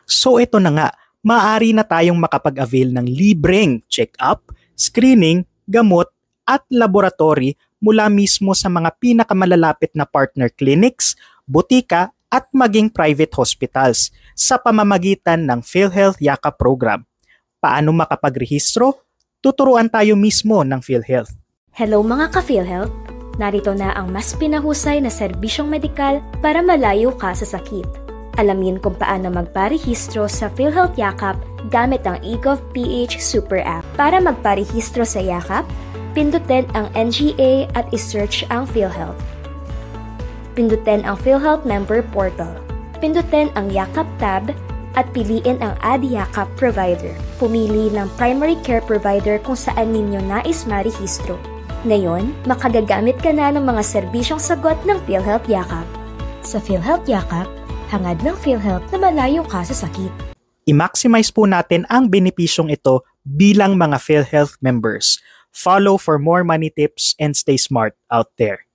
So ito na nga, maaari na tayong makapag-avail ng libreng check-up, screening, gamot at laboratory mula mismo sa mga pinakamalalapit na partner clinics, butika at maging private hospitals sa pamamagitan ng PhilHealth Yakap program. Paano makapagrehistro? Tuturuan tayo mismo ng PhilHealth. Hello mga ka-PhilHealth! Narito na ang mas pinahusay na serbisyong medikal para malayo ka sa sakit. Alamin kung paano magparehistro sa PhilHealth Yakap gamit ang eGovPH Super App. Para magparehistro sa Yakap, pindutin ang NGA at isearch ang PhilHealth. Pindutin ang PhilHealth Member Portal. Pindutin ang Yakap tab at piliin ang Add Yakap Provider. Pumili ng primary care provider kung saan ninyo nais marehistro. Ngayon, makagagamit ka na ng mga serbisyong sagot ng PhilHealth Yakap. Sa PhilHealth Yakap, hangad ng PhilHealth na malayo ka sa sakit. I-maximize po natin ang benepisyong ito bilang mga PhilHealth members. Follow for more money tips and stay smart out there.